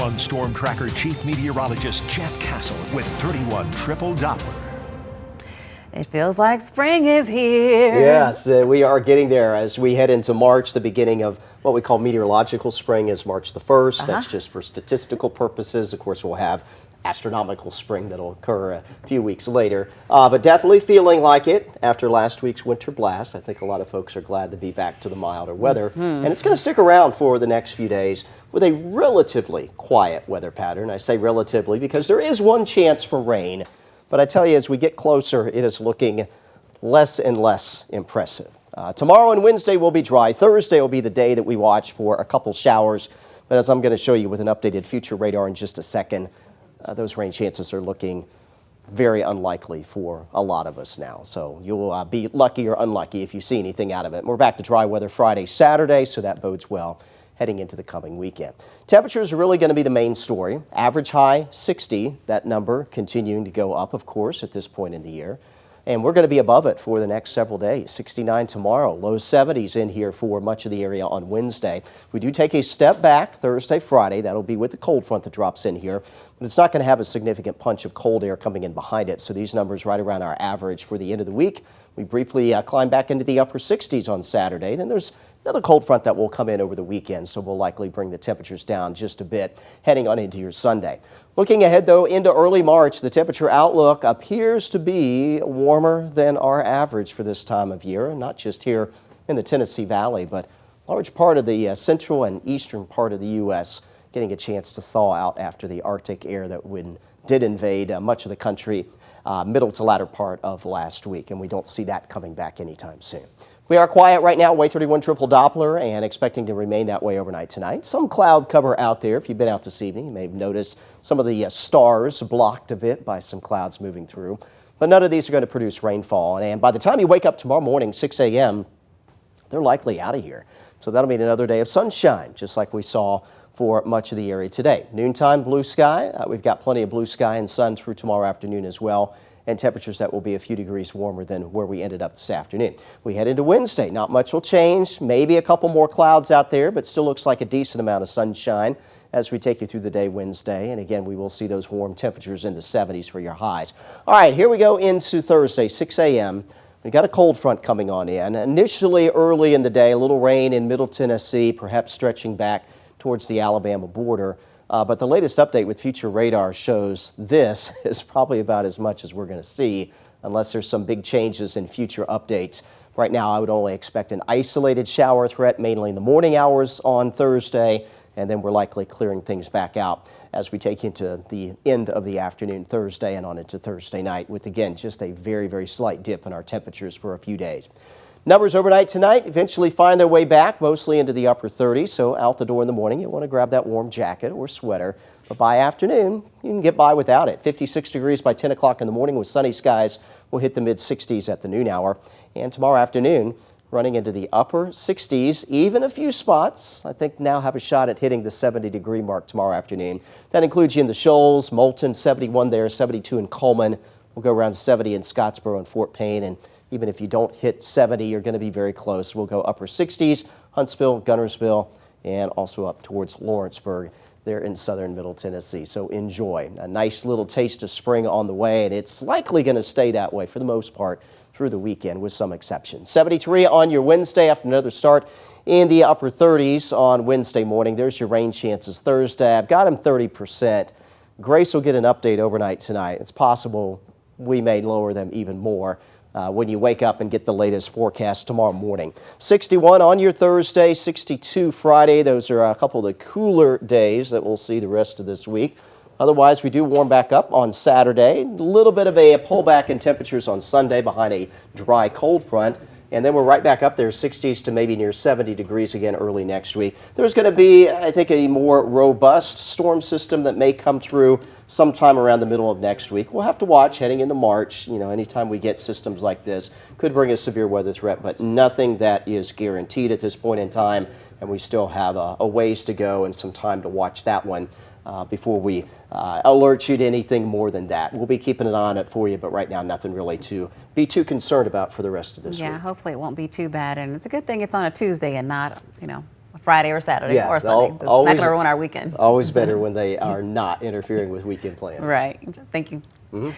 One Storm Tracker Chief Meteorologist Jeff Castle with 31 Triple Doppler. It feels like spring is here. Yes, we are getting there as we head into March. The beginning of what we call meteorological spring is March the 1st. That's just for statistical purposes. Of course, we'll have astronomical spring that'll occur a few weeks later. But definitely feeling like it after last week's winter blast. I think a lot of folks are glad to be back to the milder weather. And it's going to stick around for the next few days with a relatively quiet weather pattern. I say relatively because there is one chance for rain. But I tell you, as we get closer, it is looking less and less impressive. Tomorrow and Wednesday will be dry. Thursday will be the day that we watch for a couple showers. But as I'm going to show you with an updated future radar in just a second, those rain chances are looking very unlikely for a lot of us now. So you'll be lucky or unlucky if you see anything out of it. And we're back to dry weather Friday, Saturday, so that bodes well heading into the coming weekend. Temperatures are really going to be the main story. Average high 60, that number continuing to go up, of course, at this point in the year. And we're going to be above it for the next several days. 69 tomorrow, low 70s in here for much of the area on Wednesday. We do take a step back Thursday, Friday. That'll be with the cold front that drops in here. But it's not going to have a significant punch of cold air coming in behind it. So these numbers right around our average for the end of the week. We briefly climb back into the upper 60s on Saturday. Then there's another cold front that will come in over the weekend, so we'll likely bring the temperatures down just a bit heading on into your Sunday. Looking ahead, though, into early March, the temperature outlook appears to be warmer than our average for this time of year, not just here in the Tennessee Valley, but a large part of the central and eastern part of the U.S. getting a chance to thaw out after the Arctic air that did invade much of the country middle to latter part of last week, and we don't see that coming back anytime soon. We are quiet right now, Wave 31 Triple Doppler, and expecting to remain that way overnight tonight. Some cloud cover out there. If you've been out this evening, you may have noticed some of the stars blocked a bit by some clouds moving through. But none of these are going to produce rainfall. And by the time you wake up tomorrow morning, 6 a.m., they're likely out of here. So that'll mean another day of sunshine, just like we saw for much of the area today. Noontime, blue sky. We've got plenty of blue sky and sun through tomorrow afternoon as well, and temperatures that will be a few degrees warmer than where we ended up this afternoon. We head into Wednesday. Not much will change. Maybe a couple more clouds out there, but still looks like a decent amount of sunshine as we take you through the day Wednesday. And again, we will see those warm temperatures in the 70s for your highs. All right, here we go into Thursday, 6 a.m. We got a cold front coming on in. Initially early in the day, a little rain in Middle Tennessee, perhaps stretching back towards the Alabama border. But the latest update with future radar shows this is probably about as much as we're going to see unless there's some big changes in future updates. Right now, I would only expect an isolated shower threat, mainly in the morning hours on Thursday, and then we're likely clearing things back out as we take into the end of the afternoon Thursday and on into Thursday night with, again, just a very, very slight dip in our temperatures for a few days. Numbers overnight tonight eventually find their way back, mostly into the upper 30s, so out the door in the morning, you want to grab that warm jacket or sweater. But by afternoon, you can get by without it. 56 degrees by 10 o'clock in the morning with sunny skies. We'll hit the mid-60s at the noon hour. And tomorrow afternoon, running into the upper 60s, even a few spots, I think now have a shot at hitting the 70-degree mark tomorrow afternoon. That includes you in the Shoals, Moulton, 71 there, 72 in Coleman. We'll go around 70 in Scottsboro and Fort Payne, and even if you don't hit 70, you're going to be very close. We'll go upper 60s, Huntsville, Guntersville, and also up towards Lawrenceburg there in southern Middle Tennessee. So enjoy. A nice little taste of spring on the way, and it's likely going to stay that way for the most part through the weekend with some exceptions. 73 on your Wednesday after another start in the upper 30s on Wednesday morning. There's your rain chances Thursday. I've got them 30%. Grace will get an update overnight tonight. It's possible we may lower them even more when you wake up and get the latest forecast tomorrow morning. 61 on your Thursday, 62 Friday. Those are a couple of the cooler days that we'll see the rest of this week. Otherwise, we do warm back up on Saturday. A little bit of a pullback in temperatures on Sunday behind a dry cold front. And then we're right back up there, 60s to maybe near 70 degrees again early next week. There's going to be, I think, a more robust storm system that may come through sometime around the middle of next week. We'll have to watch heading into March. You know, anytime we get systems like this, could bring a severe weather threat, but nothing that is guaranteed at this point in time. And we still have a ways to go and some time to watch that one before we alert you to anything more than that. We'll be keeping an eye on it for you, but right now nothing really to be too concerned about for the rest of this week. Yeah, hopefully it won't be too bad, and it's a good thing it's on a Tuesday and not, you know, a Friday or Saturday Yeah, or Sunday. It's not always- going to ruin our weekend. Always better when they are not interfering with weekend plans. Right. Thank you. June